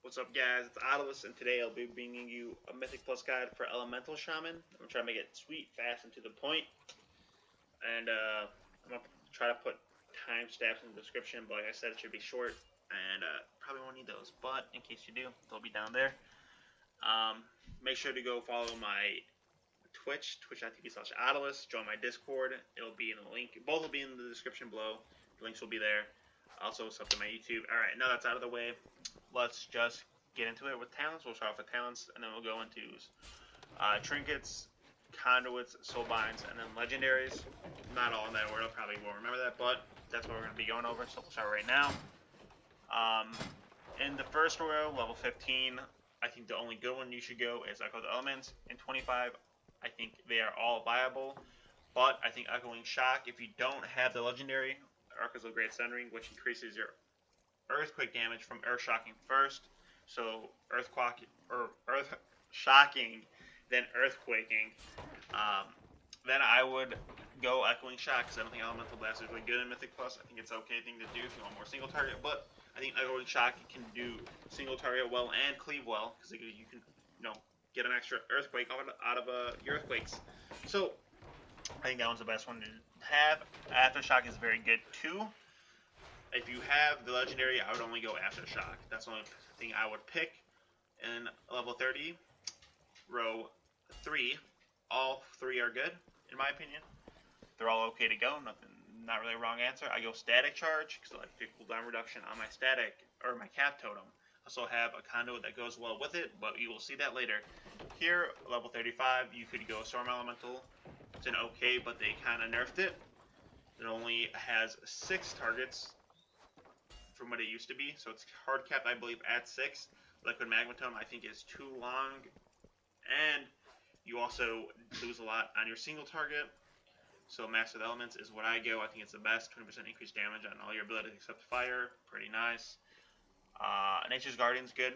What's up, guys? It's Autolus, and today I'll be bringing you a Mythic Plus guide for Elemental Shaman. I'm gonna try to make it sweet, fast, and to the point. And I'm gonna try to put timestamps in the description, but like I said, it should be short, and probably won't need those. But in case you do, they'll be down there. Make sure to go follow my Twitch, twitch.tv/Autolus. Join my Discord. It'll be in the link. Both will be in the description below. The links will be there. Also, sub to my YouTube. Alright, now that's out of the way, let's just get into it with talents. We'll start off with talents, and then we'll go into trinkets, conduits, soulbinds, and then legendaries. Not all in that order, I probably won't remember that, but that's what we're going to be going over, so we'll start right now. In the first row, level 15, I think the only good one you should go is Echo the Elements. In 25, I think they are all viable, but I think Echoing Shock, if you don't have the legendary, Archers of Great Centering, which increases your earthquake damage from earth shocking first. So earth shocking, then earthquaking. Then I would go Echoing Shock, because I don't think Elemental Blast is really good in Mythic Plus. I think it's an okay thing to do if you want more single target, but I think Echoing Shock can do single target well and cleave well, because you can, get an extra earthquake out of your earthquakes. So I think that one's the best one to have. Aftershock is very good too. If you have the legendary, I would only go Aftershock. That's the only thing I would pick. In level 30, row 3, all 3 are good, in my opinion. They're all okay to go. Not really a wrong answer. I go Static Charge, because I like the cooldown reduction on my static, or my cap totem. I also have a conduit that goes well with it, but you will see that later. Here, level 35, you could go Storm Elemental. It's an okay, but they kind of nerfed it. It only has 6 targets from what it used to be, so it's hard capped, I believe, at 6. Liquid Magmatome, I think, is too long, and you also lose a lot on your single target. So Master of Elements is what I go. I think it's the best. 20% increased damage on all your abilities except fire. Pretty nice. Nature's Guardian's good.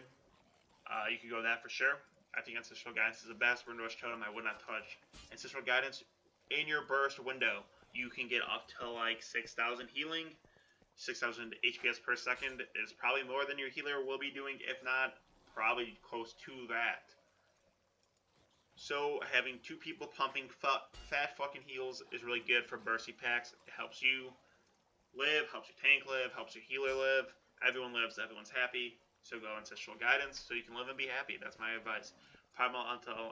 You could go with that for sure. I think Ancestral Guidance is the best. Wind Rush Totem I would not touch. Ancestral Guidance, in your burst window, you can get up to like 6,000 healing. 6,000 HPS per second is probably more than your healer will be doing, if not, probably close to that. So having 2 people pumping fat fucking heals is really good for bursty packs. It helps you live, helps your tank live, helps your healer live. Everyone lives, everyone's happy. So go Ancestral Guidance so you can live and be happy. That's my advice. Primal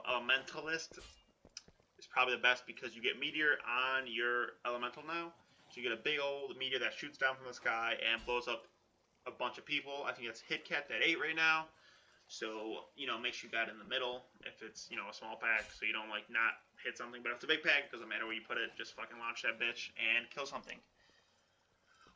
Elementalist is probably the best because you get Meteor on your Elemental now. So you get a big old meteor that shoots down from the sky and blows up a bunch of people. I think it's hit capped at 8 right now. So, make sure you got it in the middle if it's, a small pack, so you don't, not hit something. But if it's a big pack, it doesn't matter where you put it. Just fucking launch that bitch and kill something.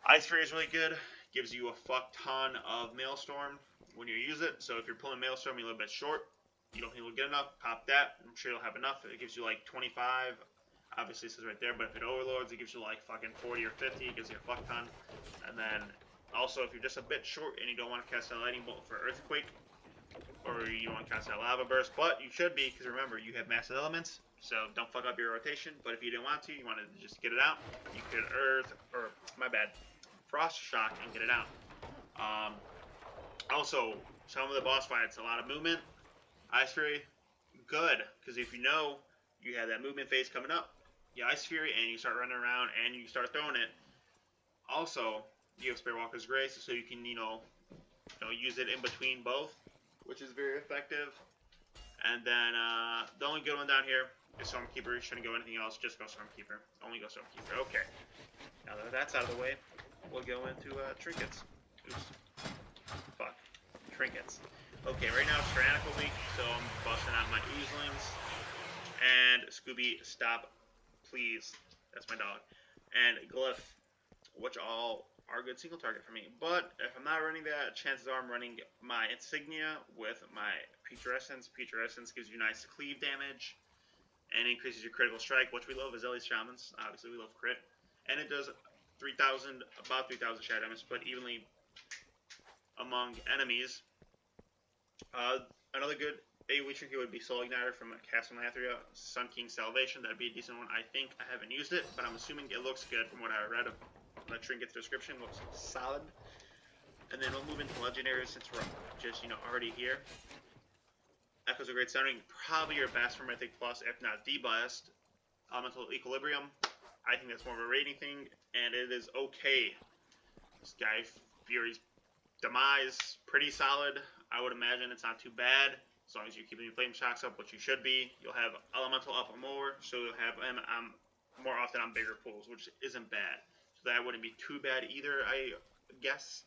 Ice Fury is really good. Gives you a fuck ton of Maelstrom when you use it. So if you're pulling Maelstrom, you're a little bit short. You don't think you'll get enough. Pop that. I'm sure you'll have enough. It gives you, 25. Obviously, it says right there, but if it overloads, it gives you fucking 40 or 50. It gives you a fuck ton. And then, also, if you're just a bit short and you don't want to cast a Lightning Bolt for Earthquake, or you don't want to cast a Lava Burst, but you should be, because remember, you have Massive Elements, so don't fuck up your rotation. But if you didn't want to, you wanted to just get it out, you could Frost Shock and get it out. Also, some of the boss fights, a lot of movement. Ice Fury, good, because if you know you have that movement phase coming up, you Ice Fury and you start running around and you start throwing it. Also, you have Spare Walker's Grace, so you can, use it in between both, which is very effective. And then the only good one down here is Stormkeeper. You shouldn't go anything else, just go Stormkeeper. Only go Stormkeeper. Okay. Now that that's out of the way, we'll go into trinkets. Oops. Fuck. Trinkets. Okay, right now it's Tyrannical Week, so I'm busting out my Oozlings. And Scooby, stop, please. That's my dog. And Glyph, which all are good single target for me. But if I'm not running that, chances are I'm running my Insignia with my Putrescence. Putrescence gives you nice cleave damage and increases your critical strike, which we love as Ellie's Shamans. Obviously, we love crit. And it does about 3,000 shadow damage, split evenly among enemies. Another good AoE trinket would be Soul Igniter from Castle Nathria. Sun King Salvation, that'd be a decent one. I think I haven't used it, but I'm assuming it looks good from what I read. The trinket's description looks solid. And then we'll move into legendaries since we're just, already here. Echo's a great starting, probably your best for Mythic Plus, if not the best. Elemental Equilibrium, I think that's more of a rating thing, and it is okay. This guy, Fury's Demise, pretty solid. I would imagine it's not too bad, as long as you're keeping your Flame Shocks up, which you should be. You'll have Elemental up more, so you'll have him more often on bigger pools, which isn't bad. So that wouldn't be too bad either, I guess.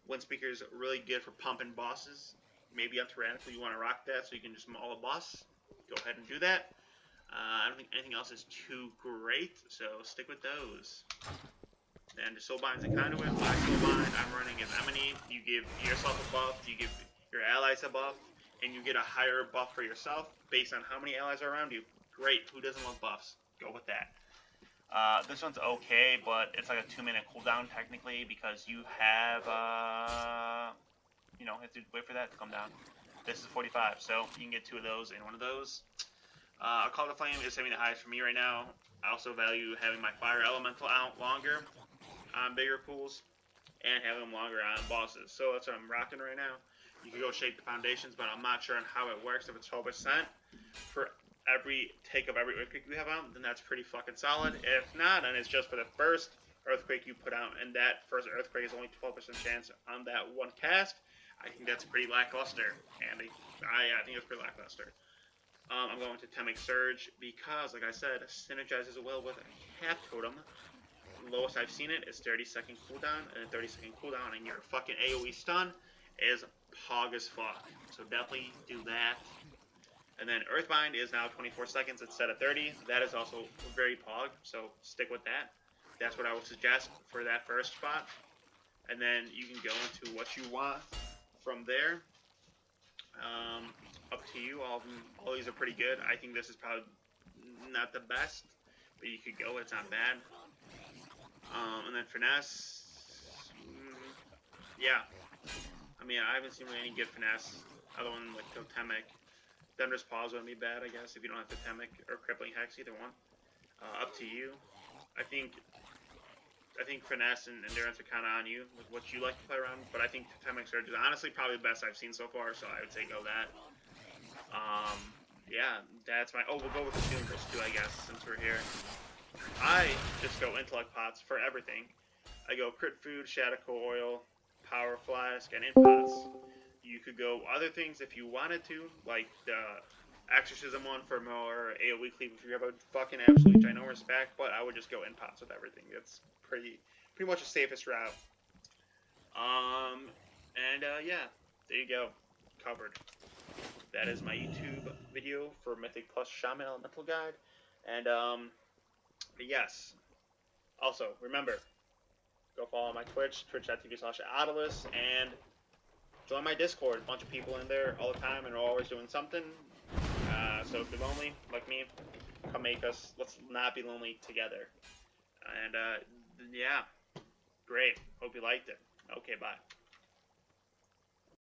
Windspeaker is really good for pumping bosses. Maybe on Tyrannical you want to rock that so you can just maul a boss. Go ahead and do that. I don't think anything else is too great, so stick with those. And the Soulbind's a conduit. Black Soulbind, I'm running as Emini. You give yourself a buff, you give your allies a buff, and you get a higher buff for yourself based on how many allies are around you. Great, who doesn't love buffs? Go with that. This one's okay, but it's like a 2-minute cooldown technically because you have, have to wait for that to come down. This is 45, so you can get 2 of those and 1 of those. A Call to Flame is saving the highest for me right now. I also value having my Fire Elemental out longer on bigger pools and having them longer on bosses. So that's what I'm rocking right now. You can go shake the foundations, but I'm not sure on how it works. If it's 12% for every take of every earthquake you have out, then that's pretty fucking solid. If not, and it's just for the first earthquake you put out, and that first earthquake is only 12% chance on that one cast, I think that's pretty lackluster. And I think it's pretty lackluster. I'm going to Temic Surge because, like I said, synergizes well with a Half Totem. Lowest I've seen it is 30-second cooldown, and a 30-second cooldown, and your fucking AoE stun is pog as fuck. So definitely do that. And then Earthbind is now 24 seconds instead of 30. That is also very pog, so stick with that. That's what I would suggest for that first spot. And then you can go into what you want from there. Up to you. All these are pretty good. I think this is probably not the best, but you could go. It's not bad. And then Finesse. Yeah. I mean, I haven't seen really any good Finesse other than like Totemic. Thunderous Paws wouldn't be bad, I guess, if you don't have Totemic or Crippling Hex, either one. Up to you. I think Finesse and Endurance are kind of on you with what you like to play around, but I think Totemic Surge is honestly probably the best I've seen so far, so I would say go that. Yeah, that's my... Oh, we'll go with the Consumables too, I guess, since we're here. I just go Intellect Pots for everything. I go Crit Food, Shadow Oil, Power Flask, and Impots. You could go other things if you wanted to, like the Exorcism one for more AoE cleave if you have a fucking absolute ginormous back, but I would just go Impots with everything. It's pretty much the safest route. Yeah, there you go. Covered. That is my YouTube video for Mythic Plus Shaman Elemental Guide. And, yes. Also, remember, go follow my Twitch, twitch.tv/Autilus, and join my Discord. A bunch of people in there all the time, and we're always doing something. So if you're lonely, like me, come make us. Let's not be lonely together. And, yeah. Great. Hope you liked it. Okay, bye.